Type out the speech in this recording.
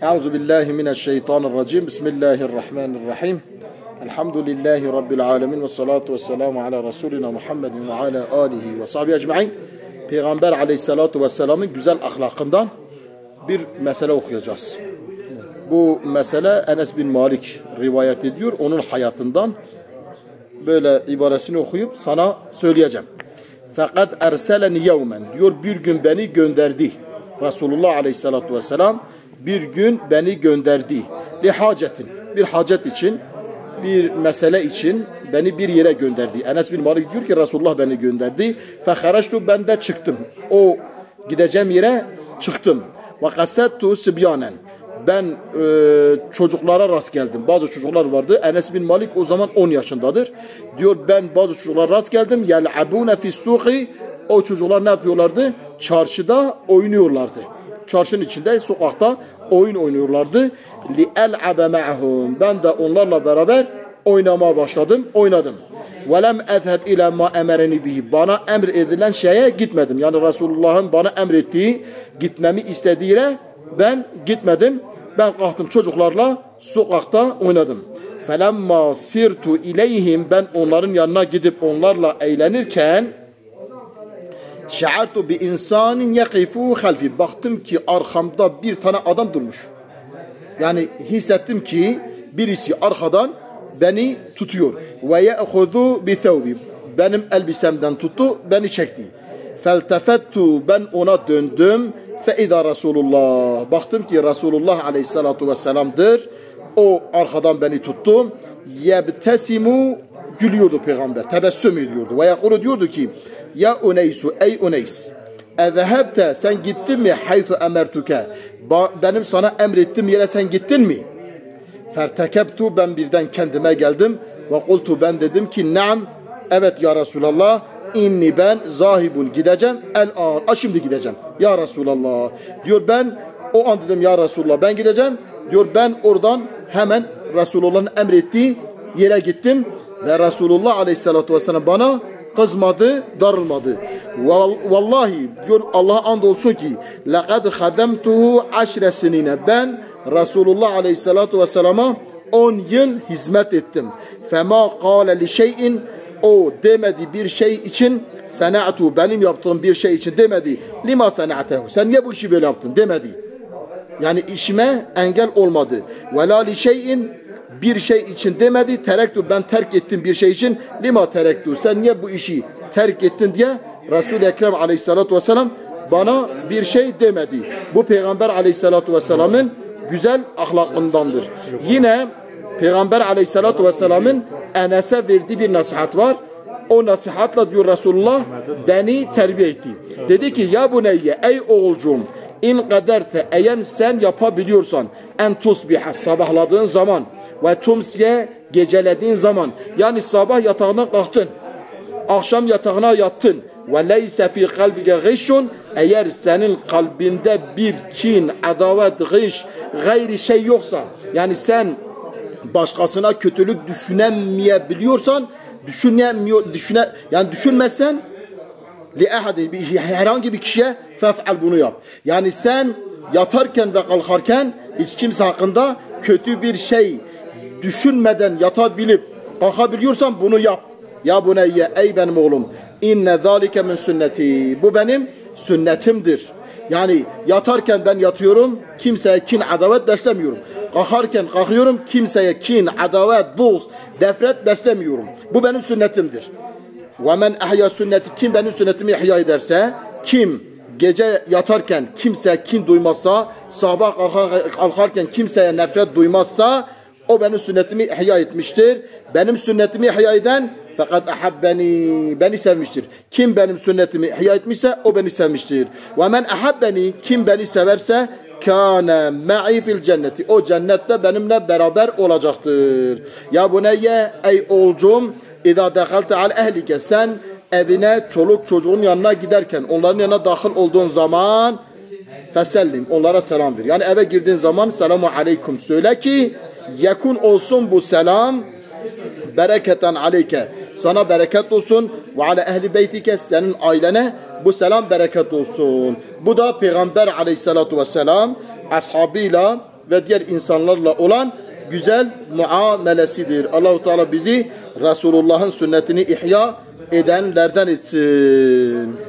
Euzubillahimineşşeytanirracim. Bismillahirrahmanirrahim. Elhamdülillahi Rabbil alemin ve salatu ve selamu ala Resulina Muhammedin ve ala alihi ve sahbihi ecma'in. Peygamber aleyhissalatu vesselamın güzel ahlakından bir mesele okuyacağız. Bu mesele Enes bin Malik rivayet ediyor. Onun hayatından böyle ibaresini okuyup sana söyleyeceğim. Fakat erseleni yevmen diyor, bir gün beni gönderdi. Resulullah aleyhissalatu vesselam bir gün beni gönderdi. Li hacetin, bir hacet için, bir mesele için beni bir yere gönderdi. Enes bin Malik diyor ki Resulullah beni gönderdi. Feharaçtu, ben de çıktım. O gideceğim yere çıktım. Ve kasettu sibyanen. Ben çocuklara rast geldim. Bazı çocuklar vardı. Enes bin Malik o zaman 10 yaşındadır. Diyor ben bazı çocuklara rast geldim. Yel'abune fis-suqi. O çocuklar ne yapıyorlardı? Çarşıda oynuyorlardı. Çarşının içinde, sokakta oyun oynuyorlardı. Li'el'abe ma'hum. Ben de onlarla beraber oynamaya başladım, oynadım. Velem ezheb ila ma emereni bihi. Bana emredilen şeye gitmedim. Yani Resulullah'ın bana emrettiği, gitmemi istediği yere ben gitmedim. Ben kalktım çocuklarla sokakta oynadım. Felemma sirtu ileyhim. Ben onların yanına gidip onlarla eğlenirken şa'artu bi insanin yaqifu halfi. Baktım ki arkamda bir tane adam durmuş. Yani hissettim ki birisi arkadan beni tutuyor. Ve ya'khudhu bi thawbi. Benim elbisemden tuttu, beni çekti. Feltefettu, ben ona döndüm. Fe iza Resulullah. Baktım ki Resulullah aleyhissalatu vesselam'dır. O arkadan beni tuttu. Yebtesimu, gülüyordu peygamber. Tebessüm ediyordu. Ve yakulu diyordu ki ya Uneysu, ey Uneys. Ezehebte, sen gittin mi? Haythu emertuke. Benim sana emrettiğim yere sen gittin mi? Fertekebtu, ben birden kendime geldim. Ve kultu, ben dedim ki naam, evet ya Resulallah. İnni, ben zahibun, gideceğim. El-an, şimdi gideceğim. Ya Resulallah. Diyor ben o an dedim ya Resulallah ben gideceğim. Diyor ben oradan hemen Resulullah'ın emrettiği yere gittim. Ve Resulullah aleyhissalatu vesselam bana kızmadı, darılmadı. Vallahi diyor Allah'a andolsun ki لَقَدْ خَدَمْتُهُ عَشْرَ سِنِينَ. Ben Resulullah aleyhissalatu vesselama 10 yıl hizmet ettim. فَمَا قَالَ لِشَيْءٍ. O demedi bir şey için, sena'tu, benim yaptığım bir şey için demedi. Lima sena'tehu, sen niye bu işi böyle yaptın demedi. Yani işime engel olmadı. Ve la li şeyin, bir şey için demedi. Terektu, ben terk ettim bir şey için. Lima terektu, sen niye bu işi terk ettin diye Resul-i Ekrem aleyhissalatu vesselam bana bir şey demedi. Bu Peygamber aleyhissalatu vesselamın güzel ahlakındandır. Yine Peygamber aleyhissalatu vesselamın Enes'e verdiği bir nasihat var. O nasihatla diyor Resulullah beni terbiye etti. Dedi ki ya buneyye, ey oğulcuğum, in kaderte, eğer sen yapabiliyorsan, en tusbiha, sabahladığın zaman, ve tumsiye, gecelediğin zaman, yani sabah yatağından kalktın, akşam yatağına yattın, ve leyse fi kalbike gışun, eğer senin kalbinde bir kin, adavet, gış, gayri şey yoksa, yani sen başkasına kötülük düşünemeyebiliyorsan, yani düşünmezsen herhangi bir kişiye fef'al, bunu yap. Yani sen yatarken ve kalkarken hiç kimse hakkında kötü bir şey düşünmeden yatabilip kalkabiliyorsan bunu yap. Ya buneyye, ey benim oğlum, inne zalike min sünneti. Bu benim sünnetimdir. Yani yatarken ben yatıyorum, kimseye kin, adavet beslemiyorum. Kalkarken kalkıyorum, kimseye kin, adavet, buğz, nefret beslemiyorum. Bu benim sünnetimdir. Ve men ahya sünneti, kim benim sünnetimi ihya ederse, kim gece yatarken kimseye kin duymazsa, sabah kalkarken kimseye nefret duymazsa, o benim sünnetimi ihya etmiştir. Benim sünnetimi ihya eden fakat ahabbeni, beni sevmiştir. Kim benim sünnetimi ihya etmişse o beni sevmiştir. Ve men ahabbeni, kim beni severse kâne ma'i fil cenneti, o cennette benimle beraber olacaktır. Ya buneyye, ey oğulcum, İza dehalte al ehlike, sen evine çoluk çocuğun yanına giderken, onların yanına dahil olduğun zaman fesellim, onlara selam ver. Yani eve girdiğin zaman selamu aleyküm söyle ki yakun olsun bu selam bereketen aleyke, sana bereket olsun, ve ala ehli beytike, senin ailene bu selam bereket olsun. Bu da Peygamber aleyhissalatu vesselam ashabıyla ve diğer insanlarla olan güzel muamelesidir. Allah-u Teala bizi Resulullah'ın sünnetini ihya edenlerden etsin.